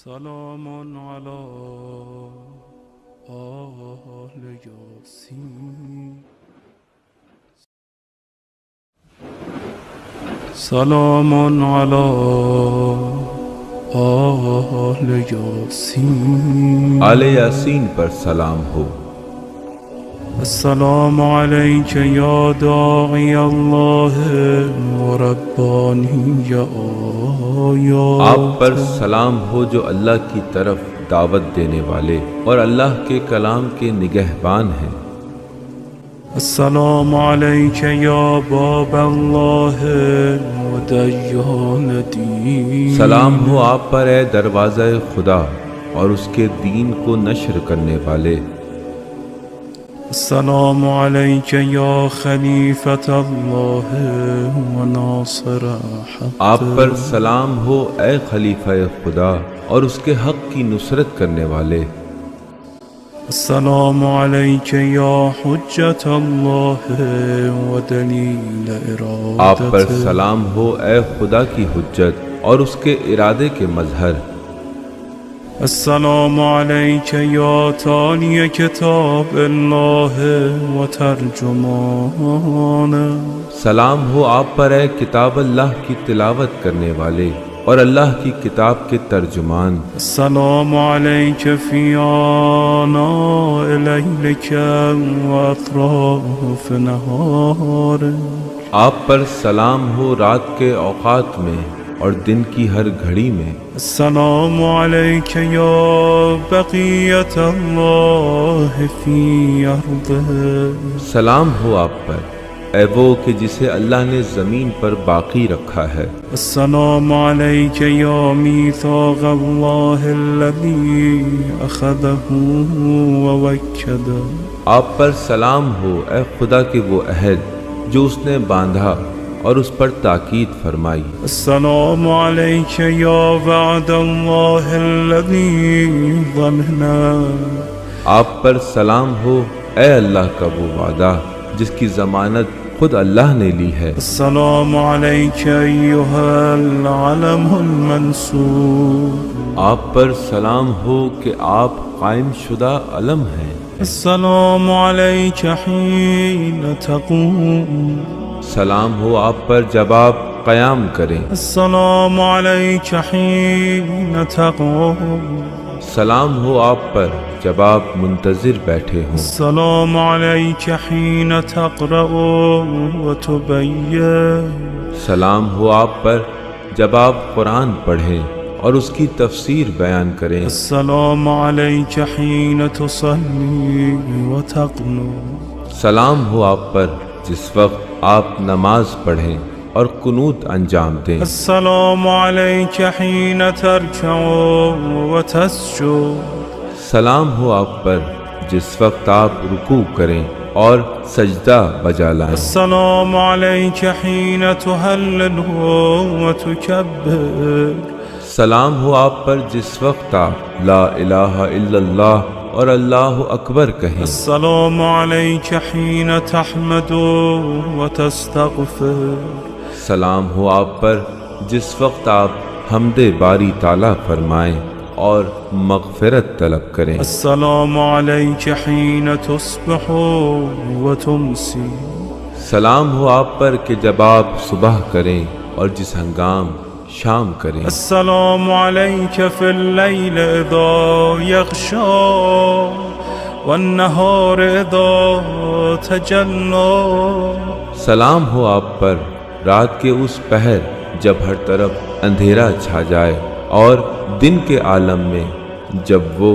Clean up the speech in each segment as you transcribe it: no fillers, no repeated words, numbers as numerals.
سلام على آل یاسین سلام على آل یاسین آل یاسین پر سلام ہو۔ السلام علیک یا داعی اللہ و ربانی آیات، آپ پر سلام ہو جو اللہ کی طرف دعوت دینے والے اور اللہ کے کلام کے نگہبان ہیں۔ السلام علیک یا باب اللہ و دیان دین، سلام ہو آپ پر اے دروازہ خدا اور اس کے دین کو نشر کرنے والے۔ السلام علیک یا خلیفۃ اللہ و ناصر حق، آپ پر سلام ہو اے خلیفہ خدا اور اس کے حق کی نصرت کرنے والے۔ السلام علیک یا حجت اللہ و دلیل ارادت، آپ پر سلام ہو اے خدا کی حجت اور اس کے ارادے کے مظہر۔ السلام علیک یا تالی کتاب اللہ و ترجمان، سلام ہو آپ پر اے کتاب اللہ کی تلاوت کرنے والے اور اللہ کی کتاب کے ترجمان۔ السلام علیک فی آناء لیلک و اطراف نہارک، آپ پر سلام ہو رات کے اوقات میں اور دن کی ہر گھڑی میں۔ السلام علیک یا بقیت اللہ فی ارضہ، سلام ہو آپ پر اے وہ کہ جسے اللہ نے زمین پر باقی رکھا ہے۔ السلام علیک یا میثاق اللہ الذی اخذہ ووکدہ، آپ پر سلام ہو اے خدا کے وہ عہد جو اس نے باندھا اور اس پر تاکید فرمائی۔ السلام علیک یا وعد اللہ الذی ضمنا، آپ پر سلام ہو اے اللہ کا وہ وعدہ جس کی ضمانت خود اللہ نے لی ہے۔ السلام علیک ایہا العلم المنصور، آپ پر سلام ہو کہ آپ قائم شدہ علم ہیں۔ السلام علیک حین تقوم، سلام ہو آپ پر جب آپ قیام کریں۔ السلام علیک حین تقوم، سلام ہو آپ پر جب آپ منتظر بیٹھے ہوں۔ السلام علیک حین تقرأ و تبین، سلام ہو آپ پر جب آپ قرآن پڑھیں اور اس کی تفسیر بیان کریں۔ السلام علیک حین تصلی و تقنت، سلام ہو آپ پر جس وقت آپ نماز پڑھیں اور قنوت انجام دیں۔ السلام علیک حین ترکع و تسجد، سلام ہو آپ پر جس وقت آپ رکوع کریں اور سجدہ بجا لائیں۔ السلام علیک حین تہلل و تکبر، سلام ہو آپ پر جس وقت آپ لا الہ الا اللہ اور اللہ اکبر کہیں۔ السلام علیک حین تحمد و تستغفر، سلام ہو آپ پر جس وقت آپ حمد باری تعالیٰ فرمائیں اور مغفرت طلب کریں۔ السلام علیک حین تصبح و تمسی، سلام ہو آپ پر کہ جب آپ صبح کریں اور جس ہنگام شام کریں۔ السلام علیک فی اللیل اذا یغشی والنہار اذا تجلی، سلام ہو آپ پر رات کے اس پہر جب ہر طرف اندھیرا چھا جائے اور دن کے عالم میں جب وہ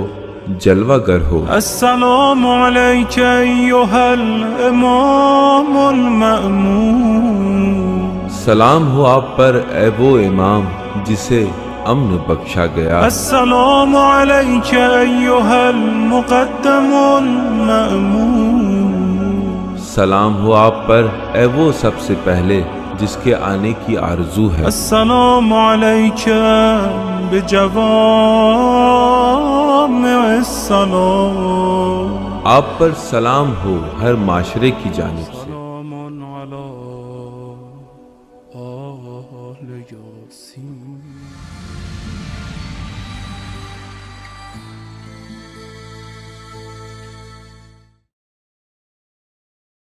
جلوہ گر ہو۔ السلام علیک ایہا الامام المأمون، سلام ہو آپ پر اے وہ امام جسے امن بخشا گیا۔ السلام علیک ایہا المقدم المأمون، سلام ہو آپ پر اے وہ سب سے پہلے جس کے آنے کی آرزو ہے۔ السلام علیک بجوامع السلام، آپ پر سلام ہو ہر معاشرے کی جانب سے۔